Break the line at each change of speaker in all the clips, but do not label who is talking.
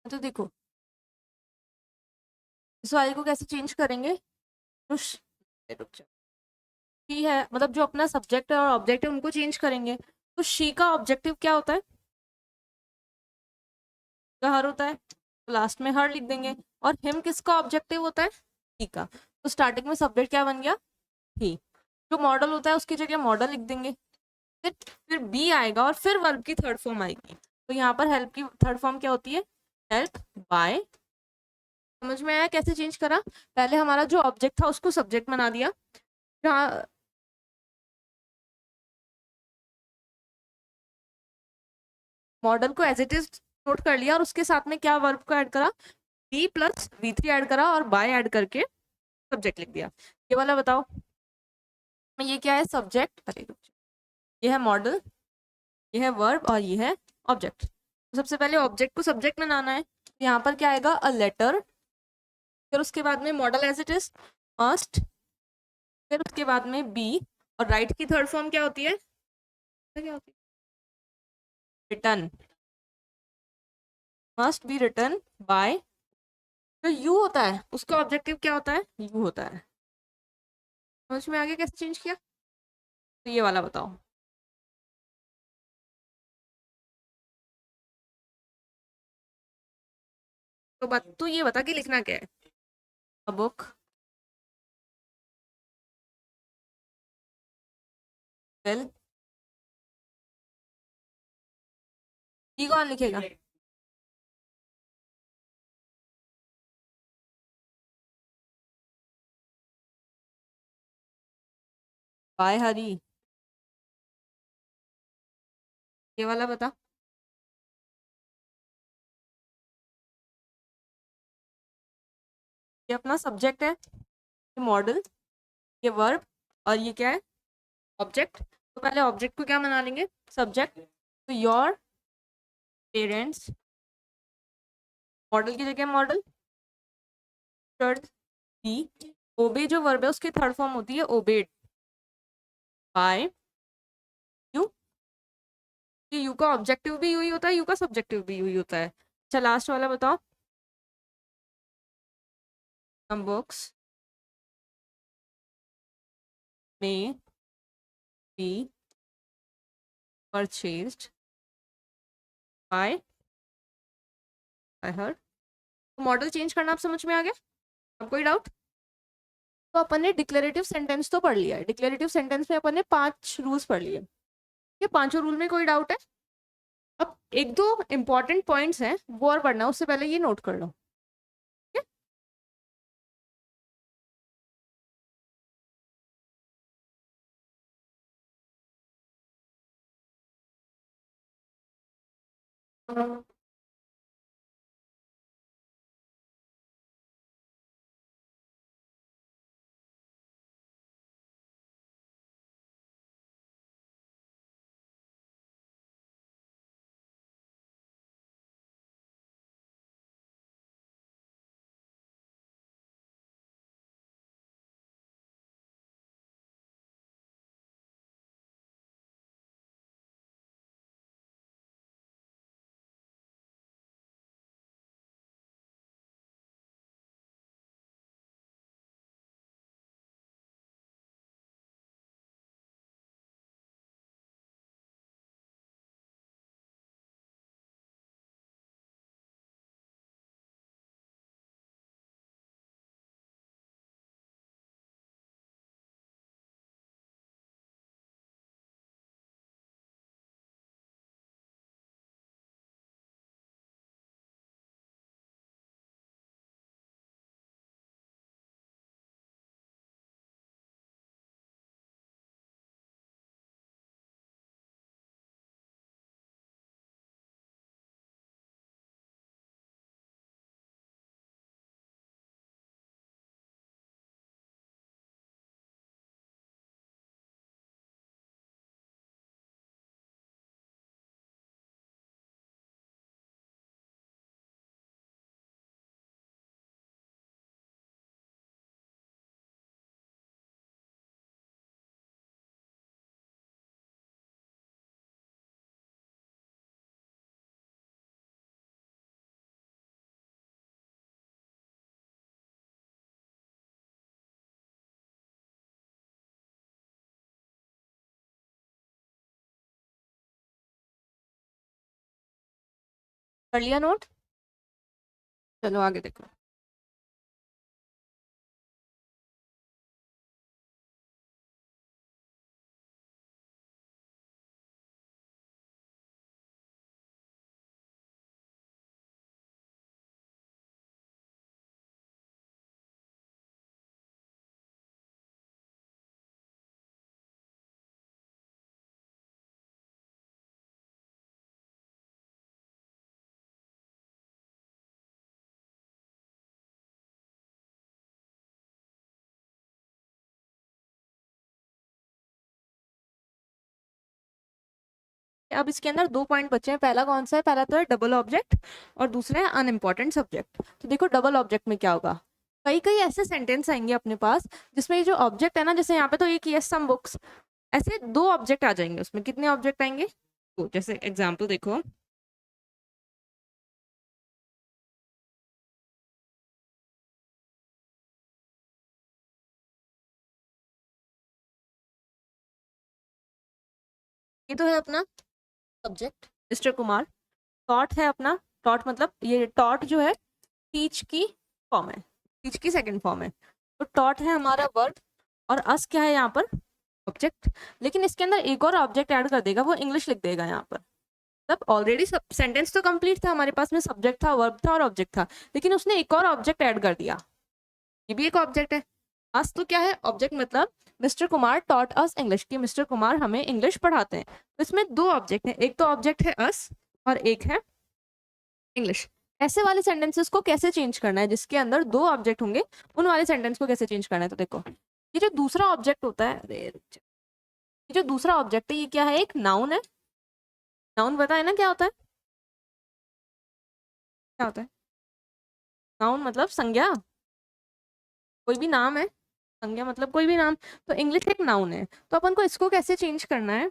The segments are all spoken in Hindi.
तो देखो इस वाले को कैसे चेंज करेंगे। तो रुक जाओ। शी है मतलब जो अपना सब्जेक्ट और ऑब्जेक्ट है उनको चेंज करेंगे। तो शी का ऑब्जेक्टिव क्या होता है, का हर होता है, तो लास्ट में हर लिख देंगे। और हिम किसका ऑब्जेक्टिव होता है, ही का। तो स्टार्टिंग में सब्जेक्ट क्या बन गया, ही। जो मॉडल होता है उसकी जगह मॉडल लिख देंगे। फिर बी आएगा और फिर वर्ब की थर्ड फॉर्म आएगी। तो यहाँ पर हेल्प की थर्ड फॉर्म क्या होती है, हेल्प बाय। समझ में आया कैसे चेंज करा। पहले हमारा जो ऑब्जेक्ट था उसको सब्जेक्ट बना दिया, जहाँ मॉडल को एज इट इज नोट कर लिया और उसके साथ में क्या वर्ब को ऐड करा, बी प्लस V3 ऐड करा और बाय ऐड करके सब्जेक्ट लिख दिया। ये वाला बताओ, ये क्या है सब्जेक्ट, अरे रुक जाओ। ये है मॉडल, ये है वर्ब और ये है ऑब्जेक्ट। तो सबसे पहले ऑब्जेक्ट को सब्जेक्ट बनाना है। यहाँ पर क्या आएगा, अ लेटर। फिर उसके बाद में model as it is must. फिर उसके बाद में बी। और राइट की थर्ड फॉर्म क्या होती है, क्या होती है, return. Must be return by. जो यू होता है उसका ऑब्जेक्टिव क्या होता है, यू होता है। समझ में आगे कैसे चेंज किया। तो ये वाला बताओ। तो बात तो ये बता कि लिखना क्या है, अ बुक, वेल। ये कौन लिखेगा, बाय हरी। ये वाला बता। ये अपना सब्जेक्ट है, ये मॉडल, ये वर्ब और ये क्या है, ऑब्जेक्ट। तो पहले ऑब्जेक्ट को क्या बना लेंगे, सब्जेक्ट। तो योर पेरेंट्स, मॉडल की जगह मॉडल, थर्ड बी। ओबे जो वर्ब है उसकी थर्ड फॉर्म होती है ओबेड बाय यू। ये यू का ऑब्जेक्टिव भी यू ही होता है, यू का सब्जेक्टिव भी यू ही होता है। अच्छा लास्ट वाला बताओ, some books may be purchased by by her. तो मॉडल चेंज करना आप समझ में आ गया, अब कोई डाउट। तो अपन ने डिक्लेरेटिव सेंटेंस तो पढ़ लिया है, डिक्लेरेटिव सेंटेंस में अपन ने 5 रूल्स पढ़ लिए। ये पांचों रूल में कोई डाउट है। अब एक दो इंपॉर्टेंट पॉइंट्स हैं वो और पढ़ना है, उससे पहले ये नोट कर लो। ठीक है। कर लिया नोट? चलो आगे देखो। अब इसके अंदर दो पॉइंट बचे हैं। पहला कौन सा है? पहला तो है डबल ऑब्जेक्ट और दूसरा है अनइम्पॉर्टेंट सब्जेक्ट। तो देखो डबल ऑब्जेक्ट में क्या होगा, कई कई ऐसे सेंटेंस आएंगे अपने पास जिसमें ये जो ऑब्जेक्ट है ना, जैसे यहाँ पे तो एक यस सम बुक्स, ऐसे दो ऑब्जेक्ट आ जाएंगे। उसमें कितने ऑब्जेक्ट आएंगे? तो जैसे एग्जाम्पल देखो, ये तो है अपना सब्जेक्ट मिस्टर कुमार। टॉट है अपना, टॉट मतलब ये टॉट जो है टीच की फॉर्म है, टीच की सेकंड फॉर्म है। तो टॉट है हमारा वर्ब और अस क्या है यहाँ पर? ऑब्जेक्ट। लेकिन इसके अंदर एक और ऑब्जेक्ट ऐड कर देगा, वो इंग्लिश लिख देगा यहाँ पर। मतलब ऑलरेडी सब सेंटेंस तो कंप्लीट था, हमारे पास में सब्जेक्ट था, वर्ब था और ऑब्जेक्ट था, लेकिन उसने एक और ऑब्जेक्ट ऐड कर दिया। ये भी एक ऑब्जेक्ट है। अस तो क्या है? ऑब्जेक्ट मतलब mister Kumar taught us English, की मिस्टर कुमार हमें इंग्लिश पढ़ाते हैं। तो इसमें दो ऑब्जेक्ट हैं, एक तो ऑब्जेक्ट है अस और एक है इंग्लिश। ऐसे वाले सेंटेंसेस को कैसे चेंज करना है जिसके अंदर दो ऑब्जेक्ट होंगे, उन वाले सेंटेंस को कैसे चेंज करना है? तो देखो ये जो दूसरा ऑब्जेक्ट होता है, अरे ये जो दूसरा ऑब्जेक्ट है ये क्या है? एक नाउन है। नाउन पता है ना क्या होता है? क्या होता है नाउन? मतलब संज्ञा, कोई भी नाम है। संज्ञा मतलब कोई भी नाम। तो इंग्लिश एक नाउन है, तो अपन को इसको कैसे चेंज करना है?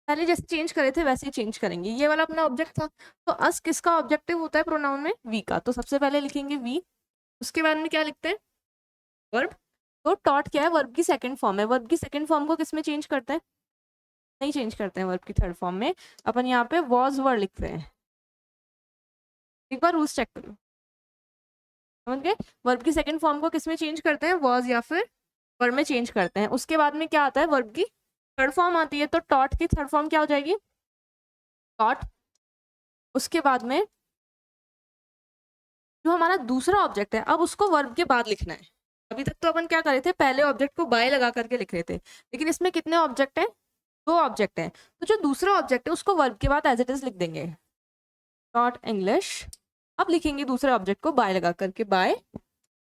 पहले जैसे चेंज करे थे वैसे ही चेंज करेंगे। ये वाला अपना ऑब्जेक्ट था, तो अस किसका ऑब्जेक्टिव होता है प्रोनाउन में? वी का। तो सबसे पहले लिखेंगे वी, उसके बाद में क्या लिखते हैं? वर्ब। तो टॉट क्या है? वर्ब की सेकंड फॉर्म है। वर्ब की सेकंड फॉर्म को किस में चेंज करते हैं? नहीं चेंज करते हैं, वर्ब की थर्ड फॉर्म में अपन यहाँ पे वॉज वर्ड लिखते हैं। एक बार रूल्स चेक करो, समझ गए? वर्ब की सेकंड फॉर्म को किस में चेंज करते हैं? वॉज या फिर वर्ब में चेंज करते हैं। उसके बाद में क्या आता है? वर्ब की थर्ड फॉर्म आती है। तो टॉट की थर्ड फॉर्म क्या हो जाएगी? टॉट। उसके बाद में जो हमारा दूसरा ऑब्जेक्ट है, अब उसको वर्ब के बाद लिखना है। अभी तक तो अपन क्या कर रहे थे? पहले ऑब्जेक्ट को बाय लगा करके लिख रहे थे, लेकिन इसमें कितने ऑब्जेक्ट हैं? दो ऑब्जेक्ट हैं। तो जो दूसरा ऑब्जेक्ट है उसको वर्ब के बाद एज इट इज लिख देंगे, डॉट इंग्लिश। अब लिखेंगे दूसरे ऑब्जेक्ट को बाय लगा करके, बाय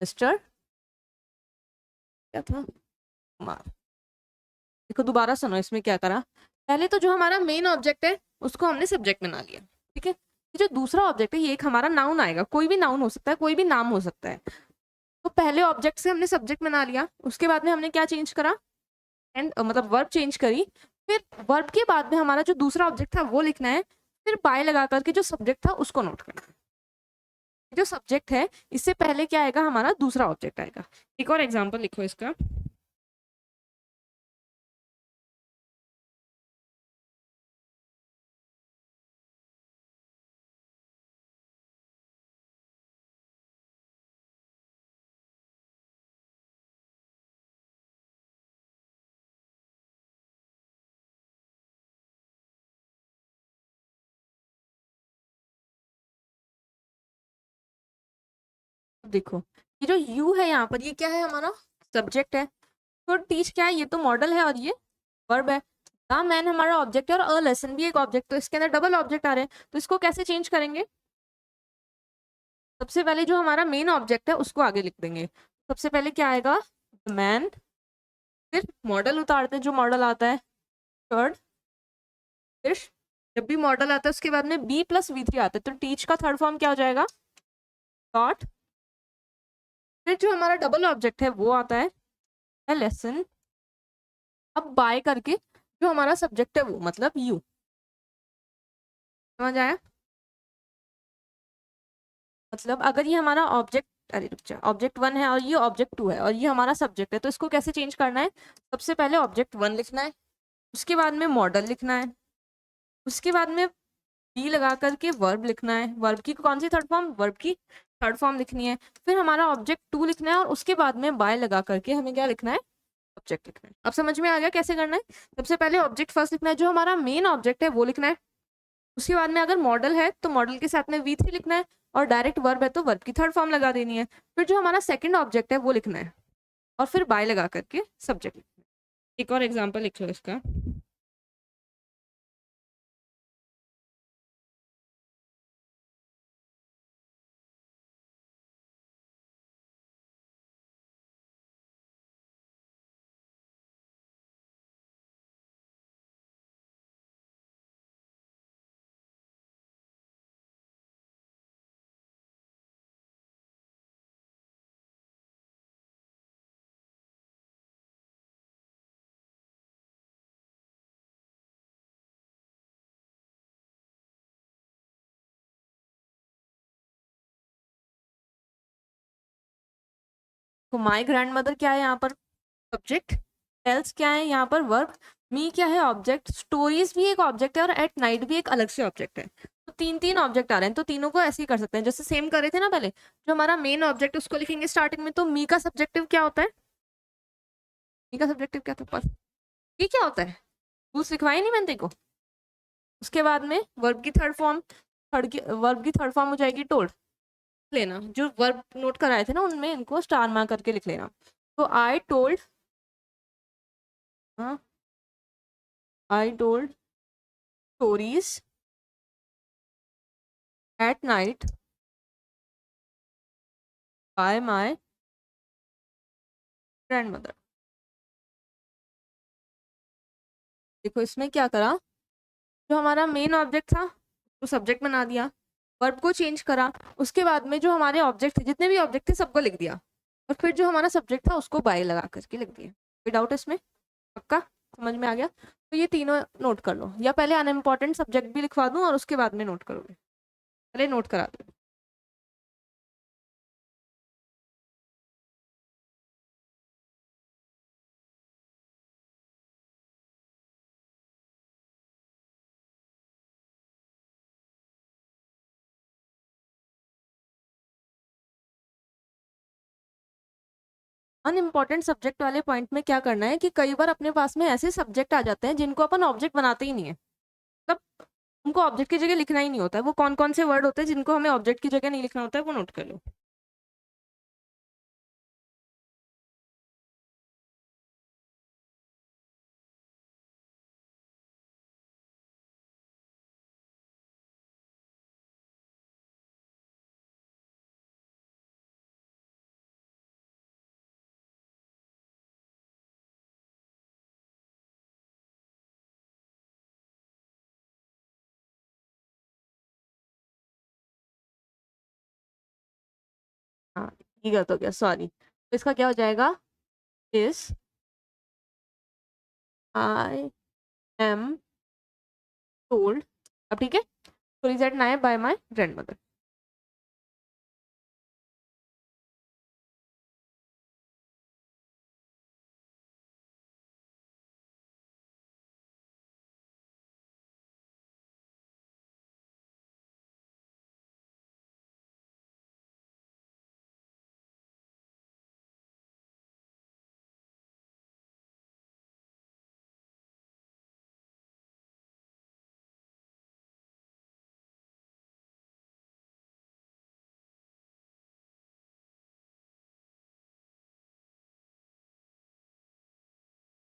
मिस्टर क्या था? कुमार। देखो दोबारा सुनो, इसमें क्या करा? पहले तो जो हमारा मेन ऑब्जेक्ट है उसको हमने सब्जेक्ट बना लिया, ठीक है। ये जो दूसरा ऑब्जेक्ट है ये एक हमारा नाउन आएगा, कोई भी नाउन हो सकता है, कोई भी नाम हो सकता है। तो पहले ऑब्जेक्ट से हमने सब्जेक्ट बना लिया, उसके बाद में हमने क्या चेंज करा? एंड मतलब वर्ब चेंज करी। फिर वर्ब के बाद में हमारा जो दूसरा ऑब्जेक्ट था वो लिखना है, फिर बाय लगा करके जो सब्जेक्ट था उसको नोट करना है। जो सब्जेक्ट है इससे पहले क्या आएगा? हमारा दूसरा ऑब्जेक्ट आएगा। एक और एग्जाम्पल लिखो इसका। देखो ये जो यू है यहाँ पर, ये क्या है? हमारा सब्जेक्ट है। तो टीच क्या है? ये तो मॉडल है और ये वर्ब है। द मैन हमारा ऑब्जेक्ट है और अ लेसन भी एक ऑब्जेक्ट, तो इसके अंदर डबल ऑब्जेक्ट आ रहे हैं। तो इसको कैसे चेंज करेंगे? सबसे पहले जो हमारा मेन ऑब्जेक्ट है उसको आगे लिख देंगे। सबसे पहले क्या आएगा? The man. फिर मॉडल उतारते हैं, जो मॉडल आता है थर्ड। फिर जब भी मॉडल आता है उसके बाद में बी प्लस वी थ्री आता है, तो टीच का थर्ड फॉर्म क्या हो जाएगा? डॉट। फिर जो हमारा डबल ऑब्जेक्ट है वो आता है लेसन। अब बाय करके जो हमारा सब्जेक्ट है वो मतलब यू। समझ आया? मतलब अगर ये हमारा ऑब्जेक्ट, अरे रुक जा, ऑब्जेक्ट वन है और ये ऑब्जेक्ट टू है और ये हमारा सब्जेक्ट है, तो इसको कैसे चेंज करना है? सबसे पहले ऑब्जेक्ट वन लिखना है, उसके बाद में मॉडल लिखना है, उसके बाद में बी लगा करके वर्ब लिखना है, वर्ब की कौन सी थर्ड फॉर्म, वर्ब की थर्ड फॉर्म लिखनी है। फिर हमारा ऑब्जेक्ट टू लिखना है और उसके बाद में बाय लगा करके हमें क्या लिखना है, ऑब्जेक्ट लिखना है। अब समझ में आ गया कैसे करना है। सबसे पहले ऑब्जेक्ट फर्स्ट लिखना है, जो हमारा मेन ऑब्जेक्ट है वो लिखना है। उसके बाद में अगर मॉडल है तो मॉडल के साथ में V3 लिखना है, और डायरेक्ट वर्ब है तो वर्ब की थर्ड फॉर्म लगा देनी है। फिर जो हमारा सेकंड ऑब्जेक्ट है वो लिखना है, और फिर बाय लगा करके सब्जेक्ट लिखना है। एक और एग्जांपल लिख लो इसका। तो माई ग्रैंड मदर क्या है यहाँ पर, सब्जेक्ट। टेल्स क्या है यहाँ पर, वर्ब। मी क्या है, ऑब्जेक्ट। स्टोरीज भी एक ऑब्जेक्ट है, और एट नाइट भी एक अलग से ऑब्जेक्ट है। तो तीन तीन ऑब्जेक्ट आ रहे हैं, तो तीनों को ऐसे ही कर सकते हैं जैसे सेम करे थे ना पहले। जो हमारा मेन ऑब्जेक्ट है उसको लिखेंगे स्टार्टिंग में, तो मी का सब्जेक्टिव क्या होता है, मी का सब्जेक्टिव क्या था पर, ये क्या होता है, रूल्स लिखवाई नहीं मैंने देखो। उसके बाद में वर्ब की थर्ड फॉर्म, वर्ब की थर्ड फॉर्म हो जाएगी टोल्ड। लेना जो वर्ब नोट कराए थे ना उनमें इनको स्टार मार्क करके लिख लेना। तो I told, I told stories at night bye my grand mother. देखो इसमें क्या करा, जो हमारा मेन ऑब्जेक्ट था वो सब्जेक्ट बना दिया, वर्ब को चेंज करा, उसके बाद में जो हमारे ऑब्जेक्ट थे, जितने भी ऑब्जेक्ट थे सबको लिख दिया, और फिर जो हमारा सब्जेक्ट था उसको बाय लगा करके लिख दिया। कोई डाउट इसमें, पक्का समझ में आ गया। तो ये तीनों नोट कर लो, या पहले अनइम्पॉर्टेंट सब्जेक्ट भी लिखवा दूं और उसके बाद में नोट करोगे, पहले नोट करा दो। अनइम्पॉर्टेंट सब्जेक्ट वाले पॉइंट में क्या करना है कि कई बार अपने पास में ऐसे सब्जेक्ट आ जाते हैं जिनको अपन ऑब्जेक्ट बनाते ही नहीं है, मतलब उनको ऑब्जेक्ट की जगह लिखना ही नहीं होता है। वो कौन कौन से वर्ड होते हैं जिनको हमें ऑब्जेक्ट की जगह नहीं लिखना होता है, वो नोट कर लो। हाँ, ये गलत हो गया, सॉरी। तो इसका क्या हो जाएगा, इस आई एम टोल्ड। अब ठीक है, stories at night bye my grand mother.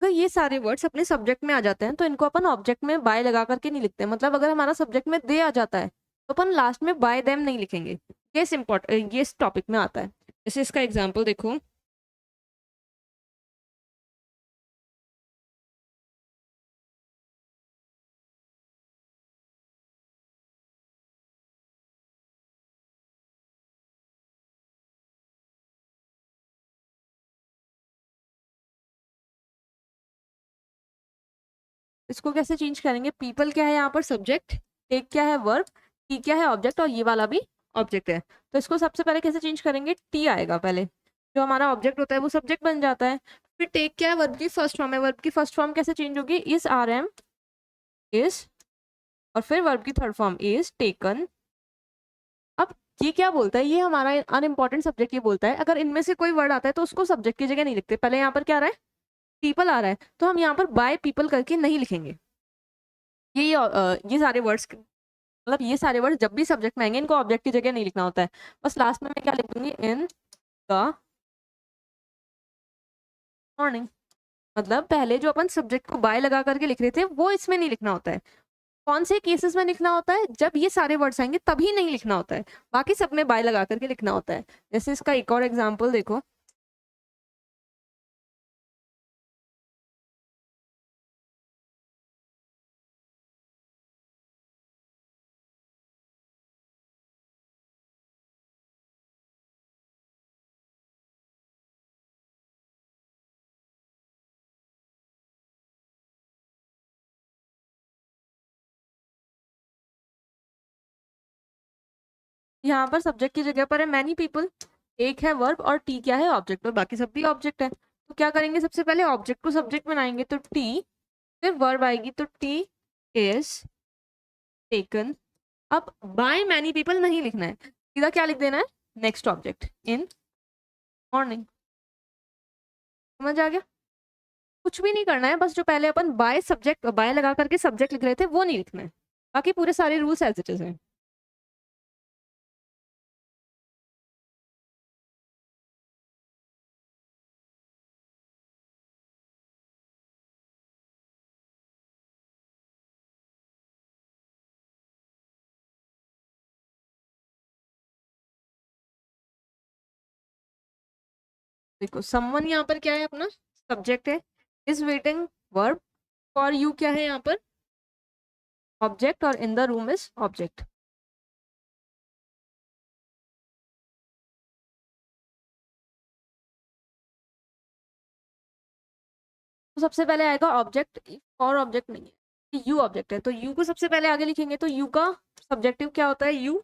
अगर ये सारे वर्ड्स अपने सब्जेक्ट में आ जाते हैं तो इनको अपन ऑब्जेक्ट में बाय लगा करके नहीं लिखते। मतलब अगर हमारा सब्जेक्ट में दे आ जाता है तो अपन लास्ट में बाय देम नहीं लिखेंगे। ये इस टॉपिक में आता है। जैसे इसका एग्जाम्पल देखो, इसको कैसे चेंज करेंगे, पीपल क्या है यहाँ पर सब्जेक्ट, टेक क्या है वर्ब, टी क्या है ऑब्जेक्ट, और ये वाला भी ऑब्जेक्ट है। तो इसको सबसे पहले कैसे चेंज करेंगे, टी आएगा पहले, जो हमारा ऑब्जेक्ट होता है वो सब्जेक्ट बन जाता है। फिर टेक क्या है, वर्ब की फर्स्ट फॉर्म है, वर्ब की फर्स्ट फॉर्म कैसे चेंज होगी, इस आर एम, इस और फिर वर्ब की थर्ड फॉर्म इज टेकन। अब ये क्या बोलता है, ये हमारा अनइम्पॉर्टेंट सब्जेक्ट ये बोलता है अगर इनमें से कोई वर्ड आता है तो उसको सब्जेक्ट की जगह नहीं लिखते। पहले यहाँ पर क्या आ रहा है, पीपल आ रहा है, तो हम यहाँ पर बाय पीपल करके नहीं लिखेंगे। ये सारे वर्ड्स, मतलब ये सारे वर्ड जब भी सब्जेक्ट में आएंगे इनको ऑब्जेक्ट की जगह नहीं लिखना होता है। बस लास्ट में मैं क्या लिख दूंगी, इन द मॉर्निंग। मतलब पहले जो अपन सब्जेक्ट को बाय लगा करके लिख रहे थे वो इसमें नहीं लिखना होता है। कौन से केसेस में लिखना होता है, जब ये सारे वर्ड्स आएंगे तभी नहीं लिखना होता है, बाकी सब में बाय लगा करके लिखना होता है। जैसे इसका एक और एग्जाम्पल देखो, यहाँ पर सब्जेक्ट की जगह पर है मैनी पीपल, एक है वर्ब और टी क्या है, ऑब्जेक्ट, और बाकी सब भी ऑब्जेक्ट है। तो क्या करेंगे, सबसे पहले ऑब्जेक्ट को सब्जेक्ट बनाएंगे तो टी, फिर वर्ब आएगी तो टी इज टेकन। अब बाय मैनी पीपल नहीं लिखना है, सीधा क्या लिख देना है, नेक्स्ट ऑब्जेक्ट इन मॉर्निंग। समझ आ गया, कुछ भी नहीं करना है, बस जो पहले अपन बाय सब्जेक्ट बाय लगा करके सब्जेक्ट लिख रहे थे वो नहीं लिखना है, बाकी पूरे सारे रूल्स एज इट इज हैं। देखो समवन यहाँ पर क्या है, अपना सब्जेक्ट है, is waiting verb, for you क्या है यहाँ पर, ऑब्जेक्ट, और in the room is object. तो सबसे पहले आएगा ऑब्जेक्ट, और ऑब्जेक्ट नहीं है, यू ऑब्जेक्ट है, तो यू को सबसे पहले आगे लिखेंगे, तो यू का सब्जेक्टिव क्या होता है, यू,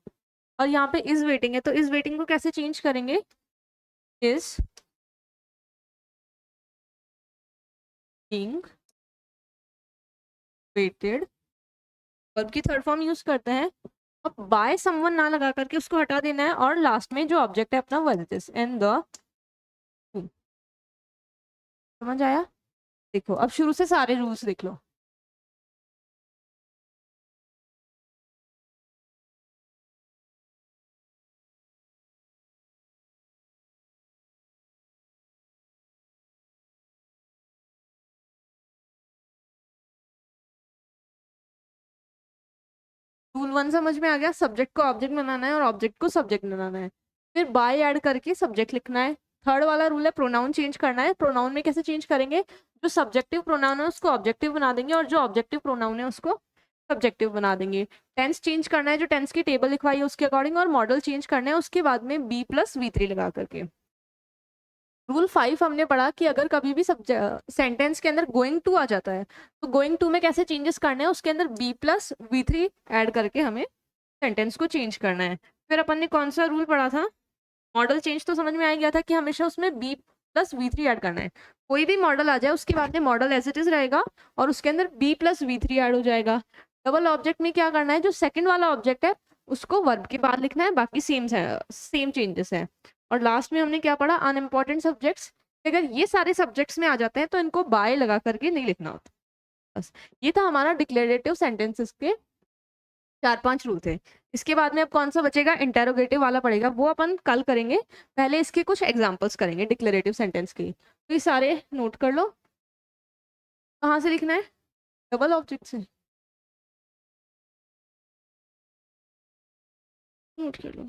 और यहाँ पे इज वेटिंग है, तो इज वेटिंग को कैसे चेंज करेंगे, इज बीइंग वेटेड, वर्ब की थर्ड फॉर्म यूज करते हैं। अब बाय समवन ना लगा करके उसको हटा देना है, और लास्ट में जो ऑब्जेक्ट है अपना वर्ब दिस एंड द, समझ आया। देखो अब शुरू से सारे रूल्स देख लो। रूल वन समझ में आ गया, सब्जेक्ट को ऑब्जेक्ट बनाना है और ऑब्जेक्ट को सब्जेक्ट बनाना है, फिर बाय ऐड करके सब्जेक्ट लिखना है। थर्ड वाला रूल है प्रोनाउन चेंज करना है, प्रोनाउन में कैसे चेंज करेंगे, जो सब्जेक्टिव प्रोनाउन है उसको ऑब्जेक्टिव बना देंगे और जो ऑब्जेक्टिव प्रोनाउन है उसको सब्जेक्टिव बना देंगे। टेंस चेंज करना है, जो टेंस की टेबल लिखवाई है उसके अकॉर्डिंग, और मॉडल चेंज करना है उसके बाद में बी प्लस वी थ्री लगा करके। रूल 5 हमने पढ़ा कि अगर कभी भी सेंटेंस के अंदर गोइंग टू आ जाता है तो गोइंग टू में कैसे चेंजेस करने हैं, उसके अंदर B plus V three add करके हमें सेंटेंस को चेंज करना है। फिर अपन ने कौन सा रूल पढ़ा था, मॉडल चेंज, तो समझ में आ गया था कि हमेशा उसमें B plus V three add करना है। कोई भी मॉडल आ जाए उसके बाद में मॉडल एज इट इज रहेगा और उसके अंदर B plus V three add हो जाएगा। डबल ऑब्जेक्ट में क्या करना है, जो सेकंड वाला ऑब्जेक्ट है उसको वर्ब के बाद लिखना है, बाकी सेम चेंजेस है। और लास्ट में हमने क्या पढ़ा, अनइम्पॉर्टेंट सब्जेक्ट्स, अगर ये सारे सब्जेक्ट्स में आ जाते हैं तो इनको बाय लगा करके नहीं लिखना होता। बस ये था हमारा डिक्लेरेटिव सेंटेंसेस के 4-5 रूल थे। इसके बाद में अब कौन सा बचेगा, इंटेरोगेटिव वाला पड़ेगा, वो अपन कल करेंगे। पहले इसके कुछ एग्जांपल्स करेंगे डिक्लेरेटिव सेंटेंस के, तो ये सारे नोट कर लो। कहाँ से लिखना है, डबल ऑब्जेक्ट से, नोट कर लो।